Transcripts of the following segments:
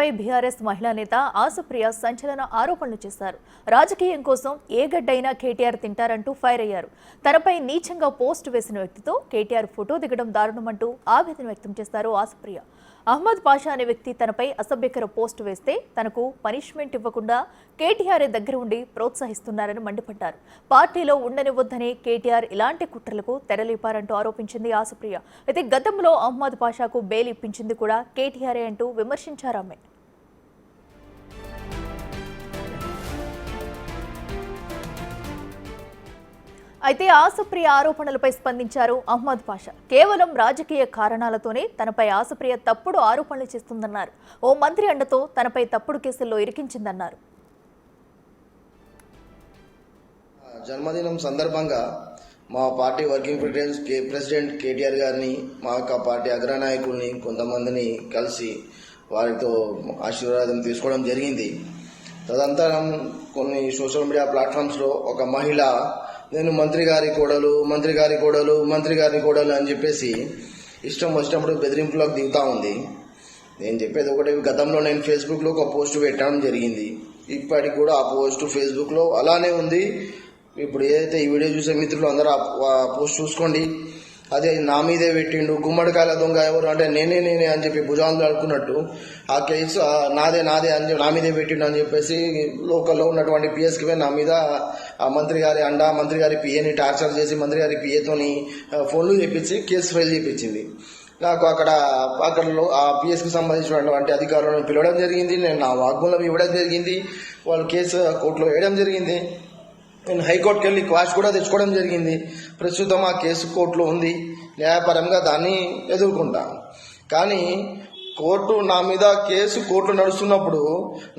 తనపై బీఆర్ఎస్ మహిళా నేత ఆసుప్రియ సంచలన ఆరోపణలు చేశారు. రాజకీయం కోసం ఏ గడ్డైనా కేటీఆర్ తింటారంటూ ఫైర్ అయ్యారు. తనపై నీచంగా పోస్ట్ వేసిన వ్యక్తితో కేటీఆర్ ఫోటో దిగడం దారుణమంటూ ఆవేదన వ్యక్తం చేశారు ఆసుప్రియ. అహ్మద్ పాషా అనే వ్యక్తి తనపై అసభ్యకర పోస్టు వేస్తే తనకు పనిష్మెంట్ ఇవ్వకుండా కేటీఆర్ దగ్గర ఉండి ప్రోత్సహిస్తున్నారని మండిపడ్డారు. పార్టీలో ఉండనివ్వొద్దని కేటీఆర్ ఇలాంటి కుట్రలకు తెరలేపారంటూ ఆరోపించింది ఆసుప్రియ. అయితే గతంలో అహ్మద్ పాషాకు బెయిల్ ఇప్పించింది కూడా కేటీఆర్ అంటూ విమర్శించారు ఆమె. అయితే ఆసుప్రియ ఆరోపణలపై స్పందించారు అహ్మద్ పాషా. కేవలం రాజకీయ కారణాలతోనే తనపై ఆసుప్రియ తప్పుడు ఆరోపణలు చేస్తుందన్నారు. ఓ మంత్రి అండతో తనపై తప్పుడు కేసుల్లో ఇరికించిందన్నారు. జన్మదినం సందర్భంగా మా పార్టీ వర్కింగ్ ప్రెసిడెంట్ కేటీఆర్ గారిని, మా యొక్క పార్టీ అగ్రనాయకుల్ని కొంతమందిని కలిసి వారితో ఆశీర్వాదం తీసుకోవడం జరిగింది. తదనంతరం కొన్ని సోషల్ మీడియా ప్లాట్ఫామ్స్లో ఒక మహిళ నేను మంత్రి గారి కోడలు అని చెప్పేసి ఇష్టం వచ్చినప్పుడు బెదిరింపులోకి దిగుతూ ఉంది. నేను చెప్పేది ఒకటి, గతంలో నేను ఫేస్బుక్లో ఒక పోస్ట్ పెట్టడం జరిగింది. ఇప్పటికి కూడా ఆ పోస్ట్ ఫేస్బుక్లో అలానే ఉంది. ఇప్పుడు ఏదైతే ఈ వీడియో చూసే మిత్రులు అందరూ ఆ పోస్ట్ చూసుకోండి. అదే నా మీదే పెట్టిండు, గుమ్మడికాయల దొంగ ఎవరు అంటే నేనే అని చెప్పి భుజాలు అనుకున్నట్టు ఆ కేసు నాదే అని చెప్పి నా మీదే పెట్టిండు అని చెప్పేసి లోకల్లో ఉన్నటువంటి పిఎస్కి నా మీద ఆ మంత్రి గారి పిఏని టార్చర్ చేసి మంత్రి గారి పిఏతోని ఫోన్లు చేపించి కేసు ఫైల్ చేయించింది. నాకు అక్కడ ఆ పిఎస్కి సంబంధించినటువంటి అధికారులను పిలవడం జరిగింది. నేను నా వాగ్మూలం ఇవ్వడం జరిగింది. వాళ్ళు కేసు కోర్టులో వేయడం జరిగింది. నేను హైకోర్టుకి వెళ్ళి క్వాష్ కూడా తెచ్చుకోవడం జరిగింది. ప్రస్తుతం ఆ కేసు కోర్టులో ఉంది. న్యాయపరంగా దాన్ని ఎదుర్కొంటా. కానీ కోర్టు నా మీద కేసు కోర్టులో నడుస్తున్నప్పుడు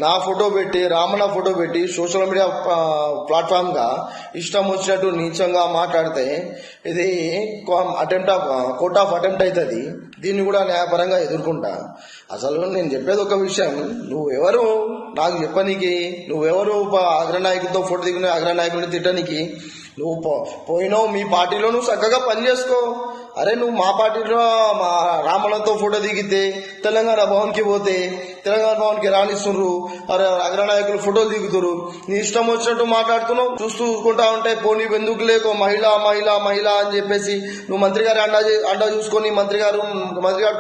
నా ఫోటో పెట్టి, రామణ ఫోటో పెట్టి సోషల్ మీడియా ప్లాట్ఫామ్గా ఇష్టం వచ్చినట్టు నీచంగా మాట్లాడితే ఇది కోర్ట్ ఆఫ్ అటెంప్ట్ అవుతుంది. దీన్ని కూడా న్యాయపరంగా ఎదుర్కొంటా. అసలు నేను చెప్పేది ఒక విషయం, నువ్వెవరు నాకు చెప్పనీకి? నువ్వెవరు అగ్రనాయకులతో ఫోటో దిగిన అగ్రనాయకుడిని తిట్టనికి? నువ్వు పోయినావు, మీ పార్టీలో నువ్వు చక్కగా పనిచేసుకో. అరే నువ్వు మా పార్టీలో మా రామణతో ఫోటో దిగితే తెలంగాణ భవన్కి పోతే తెలంగాణ భవన్కి రాణిస్తున్నారు. అరే అగ్రనాయకులు ఫోటోలు దిగుతారు. నీ ఇష్టం వచ్చినట్టు మాట్లాడుతున్నావు. చూసుకుంటా ఉంటే పోనీ ఎందుకు లేకో మహిళ అని చెప్పేసి నువ్వు మంత్రి గారి అండా చూసుకొని మంత్రి గారు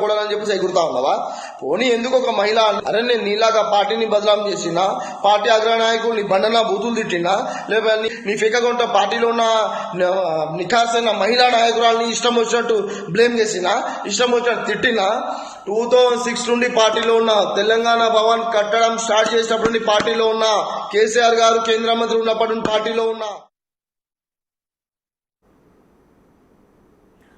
కూడా అని చెప్పేసి ఎగురుతా ఉన్నావా? పోనీ ఎందుకు ఒక మహిళ? అరే నేను నీలాగా పార్టీని బదనాం చేసినా, పార్టీ అగ్రనాయకులు నీ బండన బూతులు తిట్టినా, లేదా నీ ఫికగుంట పార్టీలో ఉన్న నిఖార్సైన మహిళా నాయకురాలని ఇష్టం వచ్చినట్టు బ్లేమ్ చేసినా, ఇష్టం వచ్చినట్టు తిట్టినా, 2006 నుండి పార్టీలో ఉన్న తెలంగాణ భవన్ కట్టడం స్టార్ట్ చేసినప్పటి నుండి పార్టీలో ఉన్న కేసీఆర్ గారు కేంద్ర మంత్రి ఉన్నప్పటి నుండి పార్టీలో ఉన్న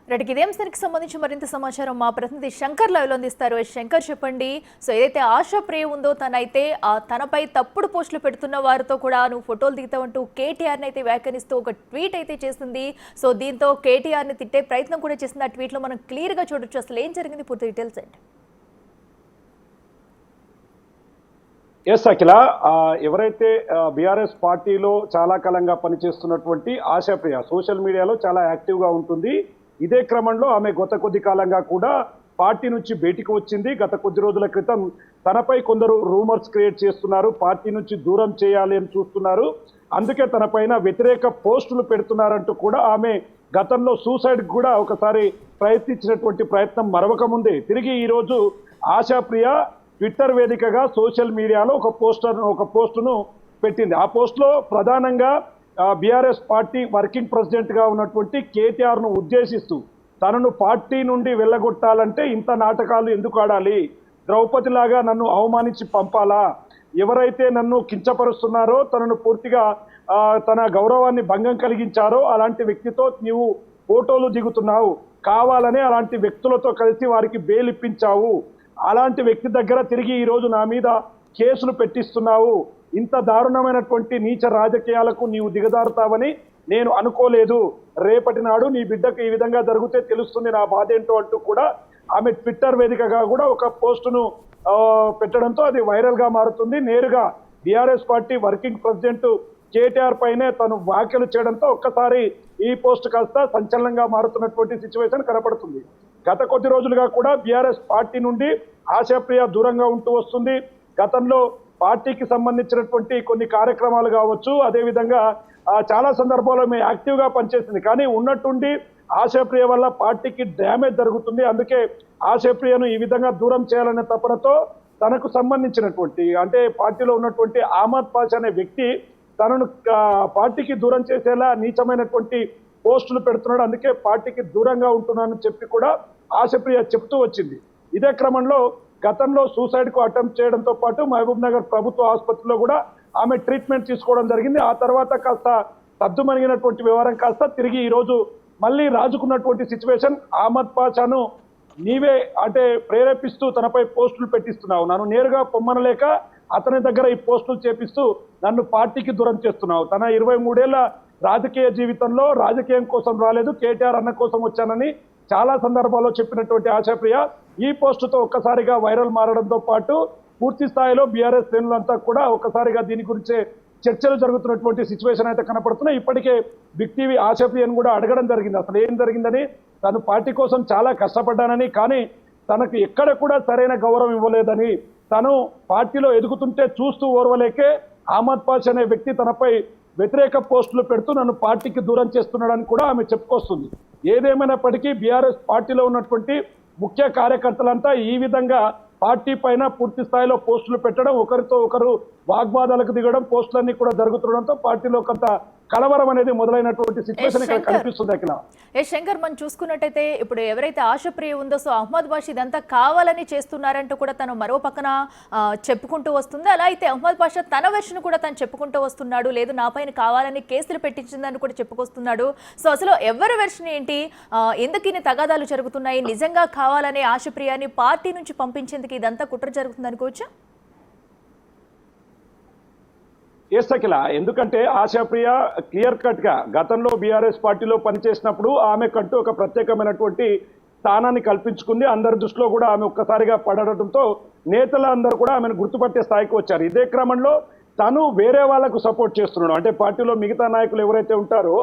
రెడ్డికి ఇదే అంశానికి సంబంధించి మరింత సమాచారం మా ప్రతినిధి శంకర్ లైవ్లో అందిస్తారు. శంకర్ చెప్పండి. సో ఏదైతే ఆశాప్రియ ఉందో తనైతే తనపై తప్పుడు పోస్టులు పెడుతున్న వారితో కూడా నువ్వు ఫోటోలు దిగుతావంటూ కేటీఆర్ని అయితే వ్యాఖ్యానిస్తూ ఒక ట్వీట్ అయితే చేసింది. సో దీంతో కేటీఆర్ని తిట్టే ప్రయత్నం కూడా చేసింది. ఆ ట్వీట్లో మనం క్లియర్గా చూడొచ్చు. అసలు ఏం జరిగింది పూర్తి డీటెయిల్స్ అండి. ఎస్ అఖిల, ఎవరైతే బీఆర్ఎస్ పార్టీలో చాలా కాలంగా పనిచేస్తున్నటువంటి ఆశాప్రియ సోషల్ మీడియాలో చాలా యాక్టివ్గా ఉంటుంది. ఇదే క్రమంలో ఆమె గత కొద్ది కాలంగా కూడా పార్టీ నుంచి బయటికి వచ్చింది. గత కొద్ది రోజుల క్రితం తనపై కొందరు రూమర్స్ క్రియేట్ చేస్తున్నారు, పార్టీ నుంచి దూరం చేయాలి అని చూస్తున్నారు, అందుకే తనపైన వ్యతిరేక పోస్టులు పెడుతున్నారంటూ కూడా ఆమె గతంలో సూసైడ్ కూడా ఒకసారి ప్రయత్నించినటువంటి ప్రయత్నం మరవకముందే తిరిగి ఈరోజు ఆశాప్రియ ట్విట్టర్ వేదికగా సోషల్ మీడియాలో ఒక పోస్టును పెట్టింది. ఆ పోస్టులో ప్రధానంగా బీఆర్ఎస్ పార్టీ వర్కింగ్ ప్రెసిడెంట్గా ఉన్నటువంటి కేటీఆర్ను ఉద్దేశిస్తూ తనను పార్టీ నుండి వెళ్ళగొట్టాలంటే ఇంత నాటకాలు ఎందుకు ఆడాలి? ద్రౌపదిలాగా నన్ను అవమానించి పంపాలా? ఎవరైతే నన్ను కించపరుస్తున్నారో, తనను పూర్తిగా తన గౌరవాన్ని భంగం కలిగించారో అలాంటి వ్యక్తితో నీవు ఫోటోలు దిగుతున్నావు, కావాలనే అలాంటి వ్యక్తులతో కలిసి వారికి బెయిల్ ఇప్పించావు, అలాంటి వ్యక్తి దగ్గర తిరిగి ఈరోజు నా మీద కేసులు పెట్టిస్తున్నావు, ఇంత దారుణమైనటువంటి నీచ రాజకీయాలకు నీవు దిగజారుతావని నేను అనుకోలేదు, రేపటి నాడు నీ బిడ్డకు ఈ విధంగా జరిగితే తెలుస్తుంది నా బాధ ఏంటో అంటూ కూడా ఆమె ట్విట్టర్ వేదికగా కూడా ఒక పోస్టును పెట్టడంతో అది వైరల్గా మారుతుంది. నేరుగా BRS party working president KTR పైనే తను వ్యాఖ్యలు చేయడంతో ఒక్కసారి ఈ పోస్ట్ కాస్త సంచలనంగా మారుతున్నటువంటి సిచ్యువేషన్ కనపడుతుంది. గత కొద్ది రోజులుగా కూడా బీఆర్ఎస్ పార్టీ నుండి ఆశాప్రియ దూరంగా ఉంటూ వస్తుంది. గతంలో పార్టీకి సంబంధించినటువంటి కొన్ని కార్యక్రమాలు కావచ్చు, అదేవిధంగా చాలా సందర్భాల్లో మేము యాక్టివ్ గా పనిచేసింది. కానీ ఉన్నట్టుండి ఆశాప్రియ వల్ల పార్టీకి డ్యామేజ్ జరుగుతుంది. అందుకే ఆశాప్రియను ఈ విధంగా దూరం చేయాలనే తపనతో తనకు సంబంధించినటువంటి అంటే పార్టీలో ఉన్నటువంటి అహ్మద్ పాషా అనే వ్యక్తి తనను పార్టీకి దూరం చేసేలా నీచమైనటువంటి పోస్టులు పెడుతున్నాడు. అందుకే పార్టీకి దూరంగా ఉంటున్నానని చెప్పి కూడా ఆశాప్రియ చెప్తూ వచ్చింది. ఇదే క్రమంలో గతంలో సూసైడ్ కు అటెంప్ట్ చేయడంతో పాటు మహబూబ్ నగర్ ప్రభుత్వ ఆసుపత్రిలో కూడా ఆమె ట్రీట్మెంట్ తీసుకోవడం జరిగింది. ఆ తర్వాత కాస్త సద్దుమణిగినటువంటి వ్యవహారం కాస్త తిరిగి ఈ రోజు మళ్ళీ రాజుకున్నటువంటి సిచ్యువేషన్. అహ్మద్ పాషాను నీవే అంటే ప్రేరేపిస్తూ తనపై పోస్టులు పెట్టిస్తున్నావు, నన్ను నేరుగా పొమ్మనలేక అతని దగ్గర ఈ పోస్టులు చేపిస్తూ నన్ను పార్టీకి దూరం చేస్తున్నావు. తన 23 ఏళ్ల రాజకీయ జీవితంలో రాజకీయం కోసం రాలేదు, కేటీఆర్ అన్న కోసం వచ్చానని చాలా సందర్భాల్లో చెప్పినటువంటి ఆశాప్రియ ఈ పోస్టుతో ఒక్కసారిగా వైరల్ మారడంతో పాటు పూర్తి స్థాయిలో బీఆర్ఎస్ శ్రేణులంతా కూడా ఒక్కసారిగా దీని గురించే చర్చలు జరుగుతున్నటువంటి సిచ్యువేషన్ అయితే కనపడుతున్నాయి. ఇప్పటికే బిగ్ టీవీ ఆశాప్రియను కూడా అడగడం జరిగింది, అసలు ఏం జరిగిందని. తను పార్టీ కోసం చాలా కష్టపడ్డానని, కానీ తనకు ఎక్కడ కూడా సరైన గౌరవం ఇవ్వలేదని, తను పార్టీలో ఎదుగుతుంటే చూస్తూ ఓర్వలేకే అహ్మద్ పాషా అనే వ్యక్తి తనపై వ్యతిరేక పోస్టులు పెడుతూ నన్ను పార్టీకి దూరం చేస్తున్నాడని కూడా ఆమె చెప్పుకొస్తుంది. ఏదేమైనప్పటికీ బీఆర్ఎస్ పార్టీలో ఉన్నటువంటి ముఖ్య కార్యకర్తలంతా ఈ విధంగా పార్టీ పైన పూర్తి స్థాయిలో పోస్టులు పెట్టడం, ఒకరితో ఒకరు వాగ్వాదాలకు దిగడం, పోస్టులన్నీ కూడా జరుగుతుండడంతో పార్టీలో కొంత కలవరం అనేది మొదలైనటువంటి సిచ్యువేషన్ ఇక్కడ కనిపిస్తుంది. అక్కడ శంకర్, మనం చూసుకున్నట్టయితే ఇప్పుడు ఎవరైతే ఆశాప్రియ ఉందో సో అహ్మద్ పాషా ఇదంతా కావాలని చేస్తున్నారంటూ కూడా తను మరో పక్కన చెప్పుకుంటూ వస్తుంది. అలా అయితే అహ్మద్ పాషా తన వెర్షన్ కూడా తను చెప్పుకుంటూ వస్తున్నాడు, లేదు నా పైన కావాలని కేసులు పెట్టించిందని కూడా చెప్పుకొస్తున్నాడు. సో అసలు ఎవరి వెర్షన్ ఏంటి, ఎందుకు ఇన్ని తగాదాలు జరుగుతున్నాయి, నిజంగా కావాలనే ఆశాప్రియాని పార్టీ నుంచి పంపించేందుకు ఇదంతా కుట్ర జరుగుతుంది అనుకోవచ్చా? ఎస్ అఖిల, ఎందుకంటే ఆశాప్రియ క్లియర్ కట్ గా గతంలో బీఆర్ఎస్ పార్టీలో పనిచేసినప్పుడు ఆమె కంటూ ఒక ప్రత్యేకమైనటువంటి స్థానాన్ని కల్పించుకుంది. అందరి దృష్టిలో కూడా ఆమె ఒక్కసారిగా పడడంతో నేతలందరూ కూడా ఆమెను గుర్తుపట్టే స్థాయికి వచ్చారు. ఇదే క్రమంలో తను వేరే వాళ్ళకు సపోర్ట్ చేస్తున్నాడు, అంటే పార్టీలో మిగతా నాయకులు ఎవరైతే ఉంటారో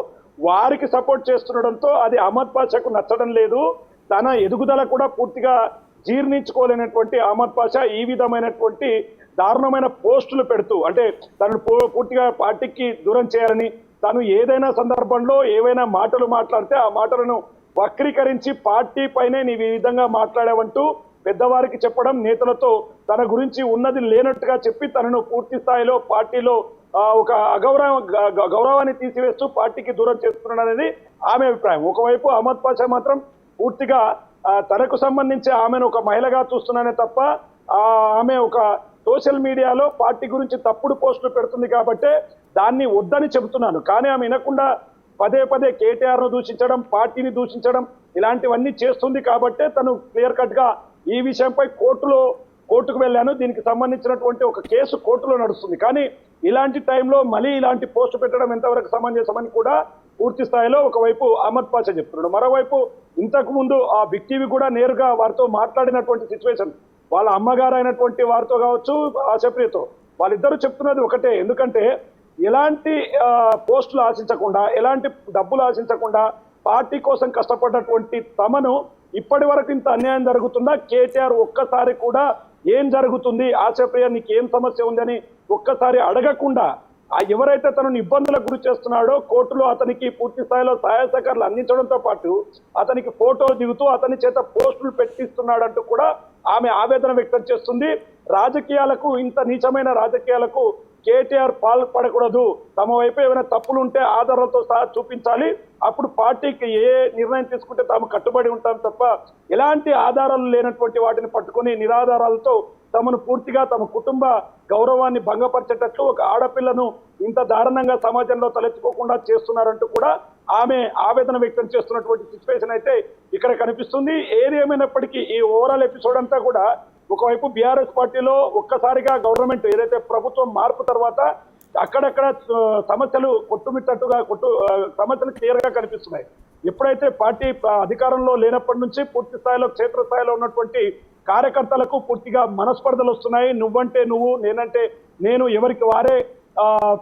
వారికి సపోర్ట్ చేస్తుండడంతో అది అహ్మద్ పాషాకు నచ్చడం లేదు. తన ఎదుగుదల కూడా పూర్తిగా జీర్ణించుకోలేనటువంటి అహ్మద్ పాషా ఈ విధమైనటువంటి దారుణమైన పోస్టులు పెడుతూ అంటే తనను పూర్తిగా పార్టీకి దూరం చేయాలని, తను ఏదైనా సందర్భంలో ఏవైనా మాటలు మాట్లాడితే ఆ మాటలను వక్రీకరించి పార్టీ పైనే నీవు ఈ విధంగా మాట్లాడావంటూ పెద్దవారికి చెప్పడం, నేతలతో తన గురించి ఉన్నది లేనట్టుగా చెప్పి తనను పూర్తి స్థాయిలో పార్టీలో ఒక గౌరవాన్ని తీసివేస్తూ పార్టీకి దూరం చేస్తున్నాడు అనేది ఆమె అభిప్రాయం. ఒకవైపు అహ్మద్ పాషా మాత్రం పూర్తిగా తనకు సంబంధించి ఆమెను ఒక మహిళగా చూస్తున్నానే తప్ప ఆమె ఒక సోషల్ మీడియాలో పార్టీ గురించి తప్పుడు పోస్టులు పెడుతుంది కాబట్టి దాన్ని వద్దని చెబుతున్నాను. కానీ ఆమె వినకుండా పదే పదే కేటీఆర్ను దూషించడం, పార్టీని దూషించడం ఇలాంటివన్నీ చేస్తుంది కాబట్టే తను క్లియర్ కట్ గా ఈ విషయంపై కోర్టుకు వెళ్ళాను, దీనికి సంబంధించినటువంటి ఒక కేసు కోర్టులో నడుస్తుంది. కానీ ఇలాంటి టైంలో మళ్ళీ ఇలాంటి పోస్టు పెట్టడం ఎంతవరకు సమంజసమని కూడా పూర్తి స్థాయిలో ఒకవైపు అహ్మద్ పాషా చెప్తున్నాడు. మరోవైపు ఇంతకు ముందు ఆ బిగ్ టీవీ కూడా నేరుగా వారితో మాట్లాడినటువంటి సిచ్యువేషన్, వాళ్ళ అమ్మగారు అయినటువంటి వారితో కావచ్చు ఆశాప్రియతో వాళ్ళిద్దరూ చెప్తున్నది ఒకటే. ఎందుకంటే ఎలాంటి పోస్టులు ఆశించకుండా, ఎలాంటి డబ్బులు ఆశించకుండా పార్టీ కోసం కష్టపడ్డటువంటి తమను ఇప్పటి వరకు ఇంత అన్యాయం జరుగుతుందా, కేటీఆర్ ఒక్కసారి కూడా ఏం జరుగుతుంది, ఆశాప్రియ నీకు ఏం సమస్య ఉందని ఒక్కసారి అడగకుండా ఎవరైతే తనను ఇబ్బందులకు గురి చేస్తున్నాడో కోర్టులో అతనికి పూర్తి స్థాయిలో సహాయ సహకారాలు అందించడంతో పాటు అతనికి ఫోటోలు దిగుతూ అతని చేత పోస్టులు పెట్టిస్తున్నాడంటూ కూడా ఆమె ఆవేదన వ్యక్తం చేస్తుంది. రాజకీయాలకు, ఇంత నీచమైన రాజకీయాలకు కేటీఆర్ పాల్పడకూడదు, తమ వైపు ఏమైనా తప్పులు ఉంటే ఆధారాలతో సహా చూపించాలి, అప్పుడు పార్టీకి ఏ నిర్ణయం తీసుకుంటే తాము కట్టుబడి ఉంటాం తప్ప ఎలాంటి ఆధారాలు లేనటువంటి వాటిని పట్టుకుని నిరాధారాలతో తమను పూర్తిగా తమ కుటుంబ గౌరవాన్ని భంగపరిచేటట్లు ఒక ఆడపిల్లను ఇంత దారుణంగా సమాజంలో తలెత్తుకోకుండా చేస్తున్నారంటూ కూడా ఆమె ఆవేదన వ్యక్తం చేస్తున్నటువంటి సిచ్యువేషన్ అయితే ఇక్కడ కనిపిస్తుంది. ఏది ఏమైనప్పటికీ ఈ ఓవరాల్ ఎపిసోడ్ అంతా కూడా ఒకవైపు బీఆర్ఎస్ పార్టీలో ఒక్కసారిగా గవర్నమెంట్ ఏదైతే ప్రభుత్వం మార్పు తర్వాత అక్కడక్కడ సమస్యలు కొట్టుమిట్టట్టుగా సమస్యలు క్లియర్ గా కనిపిస్తున్నాయి. ఎప్పుడైతే పార్టీ అధికారంలో లేనప్పటి నుంచి పూర్తి స్థాయిలో క్షేత్రస్థాయిలో ఉన్నటువంటి కార్యకర్తలకు పూర్తిగా మనస్పర్ధలు వస్తున్నాయి. నువ్వంటే నువ్వు, నేనంటే నేను, ఎవరికి వారే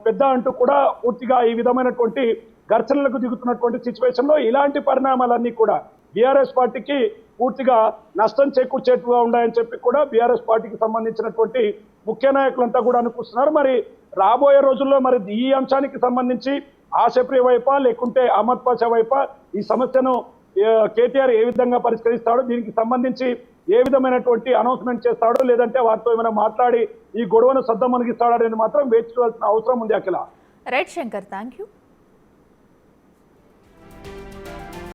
పెద్ద అంటూ కూడా పూర్తిగా ఈ విధమైనటువంటి ఘర్షణలకు దిగుతున్నటువంటి సిచ్యువేషన్ లో ఇలాంటి పరిణామాలన్నీ కూడా బీఆర్ఎస్ పార్టీకి పూర్తిగా నష్టం చేకూర్చేట్టుగా ఉన్నాయని చెప్పి కూడా బీఆర్ఎస్ పార్టీకి సంబంధించినటువంటి ముఖ్య నాయకులంతా కూడా అనుకుంటున్నారు. మరి రాబోయే రోజుల్లో మరి ఈ అంశానికి సంబంధించి ఆశప్రియ వైపా లేకుంటే అహ్మద్ పాషా వైపా ఈ సమస్యను కేటీఆర్ ఏ విధంగా పరిష్కరిస్తాడో, దీనికి సంబంధించి ఏ విధమైనటువంటి అనౌన్స్మెంట్ చేస్తాడో, లేదంటే వారితో ఏమైనా మాట్లాడి ఈ గొడవను సద్దమణిగిస్తాడో అనేది మాత్రం వేచి చూడాల్సిన అవసరం ఉంది. Akhila. Right Shankar, thank you.